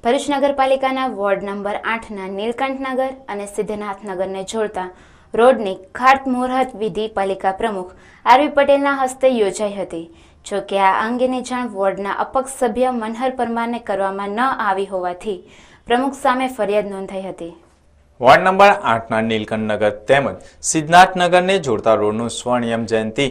ભરૂચ નગરપાલિકાના ward number 8ના નીલકંઠનગર અને સિદ્ધનાથનગરને જોડતા રોડની ખાતમુહૂર્ત વિધિ પાલિકા પ્રમુખ આરવી પટેલના હસ્તે યોજાઈ હતી। જો કે આ અંગેની જાણ વોર્ડના અપક્ષ સભ્ય મનહર પરમારને કરવામાં ન આવી હોવાથી પ્રમુખ સામે ફરિયાદ નોંધાઈ હતી। વોર્ડ નંબર 8ના નીલકંઠનગર તેમજ સિદ્ધનાથનગરને જોડતા રોડનું સ્વર્ણિમ જયંતિ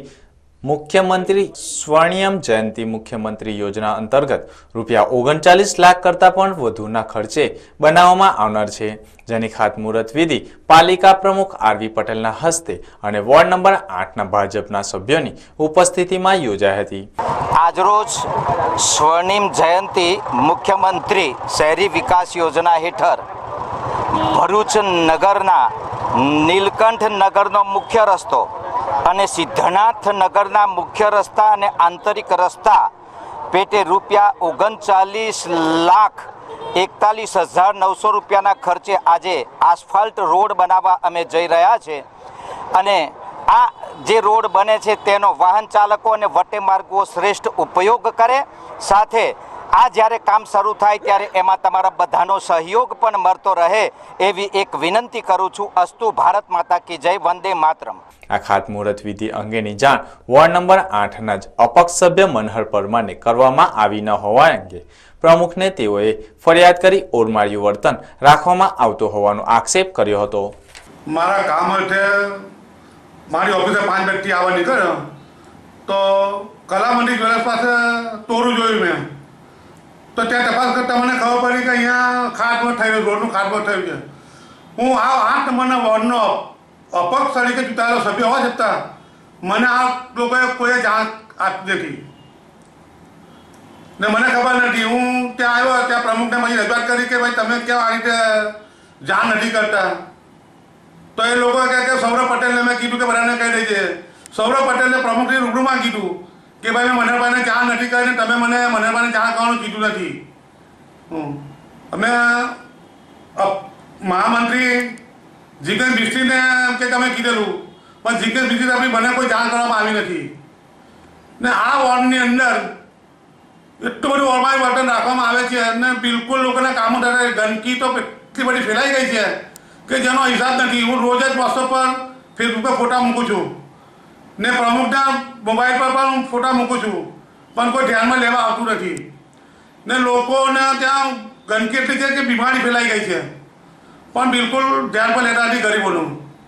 મુખ્યમંત્રી યોજના અંતર્ગત રૂપિયા 39 લાખ કરતાં પણ વધુના ખર્ચે બનાવવામાં આવનાર છે, જેની ખાતમુહૂર્ત વિધિ પાલિકા પ્રમુખ આરવી પટેલના હસ્તે અને વોર્ડ નંબર 8ના ભાજપના સભ્યોની ઉપસ્થિતિમાં યોજાઈ હતી। આજરોજ સ્વર્ણિમ જયંતિ મુખ્યમંત્રી શહેરી વિકાસ યોજના હેઠળ ભરૂચ નગરના નીલકંઠ નગરનો મુખ્ય રસ્તો અને સિદ્ધનાથ નગરના મુખ્ય રસ્તા અને આંતરિક રસ્તા પેટે રૂપિયા 39,41,900 રૂપિયાના ખર્ચે આજે આસફાલ્ટ રોડ બનાવવા અમે જઈ રહ્યા છે અને આ જે રોડ બને છે તેનો વાહન ચાલકો અને વટે માર્ગો શ્રેષ્ઠ ઉપયોગ કરે, સાથે આ જ્યારે કામ શરૂ થાય ત્યારે એમાં તમારા બધાનો સહયોગ પણ મળતો રહે એવી એક વિનંતી કરું છું। અસ્તુ ભારત માતા કી જય, વંદે માતરમ। આ ખાતમુહૂર્ત વિધિ અંગેની જાણ વોર્ડ નંબર 8ના જ અપક્ષ સભ્ય મનહર પરમારને કરવામાં આવી ન હોવા અંગે પ્રમુખને તેઓએ ફરિયાદ કરી ઓરમાળ્યું વર્તન રાખવામાં આવતું હોવાનો આક્ષેપ કર્યો હતો। મારા કામ માટે મારી ઓફિસે 5 વ્યક્તિ આવવા નીકળ્યો તો કલામંડી જ્વેલર્સ પાસે તોરું જોયું મેં, તો ત્યાં તપાસ કરતાં મને ખબર પડી કે અહીંયા ખાતમુહૂર્ત થયું, રોડનું ખાતમુહૂર્ત થયું છે। હું આ 8 નંબરના વોર્ડનો અપક્ષ તરીકે ચૂંટાયેલો સભ્ય હોવા છતાં મને આ લોકોએ કોઈ જાણ આપી નથી ને મને ખબર નથી। હું ત્યાં આવ્યો, ત્યાં પ્રમુખને મારી રજૂઆત કરી કે ભાઈ તમે કેમ આ રીતે જાણ નથી કરતા, તો એ લોકો કહે કે સૌરભ પટેલને મેં કીધું કે બધાને કહી દેજે। સૌરભ પટેલને પ્રમુખની રૂબરૂમાં કીધું કે ભાઈ મેં મનહરભાઈને જાણ નથી કરીને તમે મને મનહરભાઈને જાણ કરવાનું કીધું નથી। અમે મહામંત્રી જીગ્નેશ બિસ્ટ્રીને કે તમે કીધેલું, પણ જીગ્નેશ બિસ્ટ્રી આપણી મને કોઈ જાણ કરવામાં આવી નથી ને આ વોર્ડની અંદર એટલું બધું ઓરમાઈ વર્તન રાખવામાં આવે છે અને બિલકુલ લોકોના કામો થતા ગંદકી તો એટલી બધી ફેલાઈ ગઈ છે કે જેનો હિસાબ નથી। હું રોજ જ વોટ્સઅપ પર ફેસબુક પર ફોટા મૂકું છું ને પ્રમુખના મોબાઈલ પર પણ ફોટા મૂકું છું, પણ કોઈ ધ્યાનમાં લેવા આવતું નથી ને લોકોને ત્યાં ગંદકી એટલી છે કે બીમારી ફેલાઈ ગઈ છે, પણ બિલકુલ ધ્યાન પર લેતા નથી ગરીબોનું।